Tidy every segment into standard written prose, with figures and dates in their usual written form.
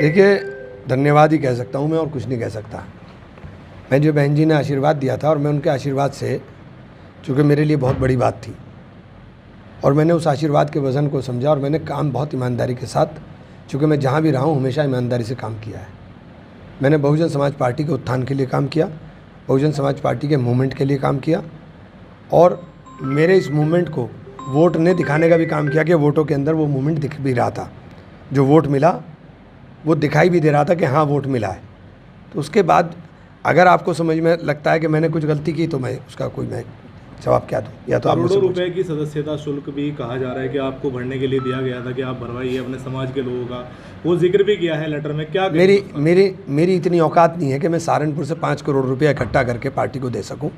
देखिए, धन्यवाद ही कह सकता हूँ मैं और कुछ नहीं कह सकता। मैं जो बहन जी ने आशीर्वाद दिया था और मैं उनके आशीर्वाद से, चूँकि मेरे लिए बहुत बड़ी बात थी और मैंने उस आशीर्वाद के वज़न को समझा और मैंने काम बहुत ईमानदारी के साथ, चूँकि मैं जहाँ भी रहा हूँ हमेशा ईमानदारी से काम किया है। मैंने बहुजन समाज पार्टी के उत्थान के लिए काम किया, बहुजन समाज पार्टी के मूवमेंट के लिए काम किया और मेरे इस मूवमेंट को वोट ने दिखाने का भी काम किया कि वोटों के अंदर वो मूवमेंट दिख भी रहा था। जो वोट मिला वो दिखाई भी दे रहा था कि हाँ वोट मिला है। तो उसके बाद अगर आपको समझ में लगता है कि मैंने कुछ गलती की तो मैं उसका कोई मैं जवाब क्या दूँ, या तो आप करोड़ों रुपए की सदस्यता शुल्क भी कहा जा रहा है कि आपको भरने के लिए दिया गया था कि आप भरवाइए अपने समाज के लोगों का, वो जिक्र भी किया है लेटर में। क्या मेरी इतनी औकात नहीं है कि मैं सहारनपुर से 5 करोड़ रुपया इकट्ठा करके पार्टी को दे सकूं।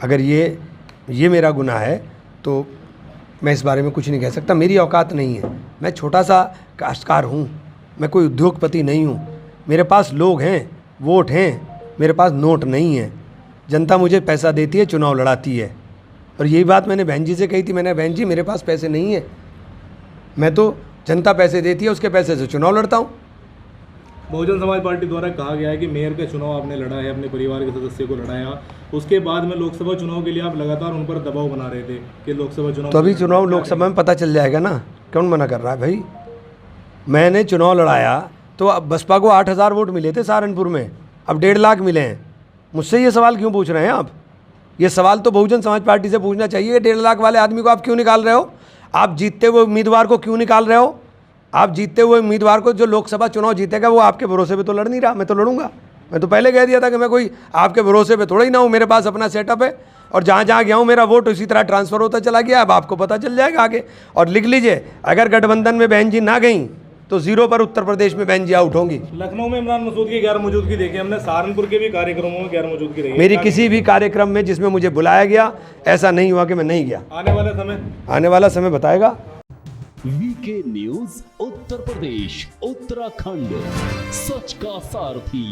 अगर ये मेरा गुनाह है तो मैं इस बारे में कुछ नहीं कह सकता। मेरी औकात नहीं है। मैं छोटा सा काश्तकार हूँ, मैं कोई उद्योगपति नहीं हूँ। मेरे पास लोग हैं, वोट हैं, मेरे पास नोट नहीं है। जनता मुझे पैसा देती है, चुनाव लड़ाती है। और यही बात मैंने बहन जी से कही थी। मैंने, बहन जी मेरे पास पैसे नहीं है, मैं तो जनता पैसे देती है उसके पैसे से चुनाव लड़ता हूँ। बहुजन समाज पार्टी द्वारा कहा गया है कि मेयर का चुनाव आपने लड़ा है, अपने परिवार के सदस्य को लड़ाया, उसके बाद में लोकसभा चुनाव के लिए आप लगातार उन पर दबाव बना रहे थे कि लोकसभा चुनाव। तो अभी चुनाव लोकसभा में पता चल जाएगा ना, कौन मना कर रहा है भाई। मैंने चुनाव लड़ाया तो अब बसपा को 8,000 वोट मिले थे सहारनपुर में, अब 1.5 लाख मिले हैं। मुझसे ये सवाल क्यों पूछ रहे हैं आप? ये सवाल तो बहुजन समाज पार्टी से पूछना चाहिए कि 1.5 लाख वाले आदमी को आप क्यों निकाल रहे हो? आप जीतते हुए उम्मीदवार को क्यों निकाल रहे हो? आप जीतते हुए उम्मीदवार को, जो लोकसभा चुनाव जीतेगा वो आपके भरोसे पे तो लड़ नहीं रहा। मैं तो लड़ूंगा। मैं तो पहले कह दिया था कि मैं कोई आपके भरोसे पे थोड़ा ही ना हूँ। मेरे पास अपना सेटअप है और जहाँ जहाँ गया हूँ मेरा वोट उसी तरह ट्रांसफ़र होता चला गया। अब आपको पता चल जाएगा आगे। और लिख लीजिए, अगर गठबंधन में बहन जी ना गई तो 0 पर उत्तर प्रदेश में बहन जी आउट होंगी। लखनऊ में इमरान मसूद की गैर मौजूदगी देखी हमने, सहारनपुर के भी कार्यक्रमों में गैर मौजूदगी रही। मेरी किसी भी कार्यक्रम में जिसमें मुझे बुलाया गया ऐसा नहीं हुआ कि मैं नहीं गया। आने वाला समय बताएगा। वीके न्यूज उत्तर प्रदेश उत्तराखंड, सच का सारथी।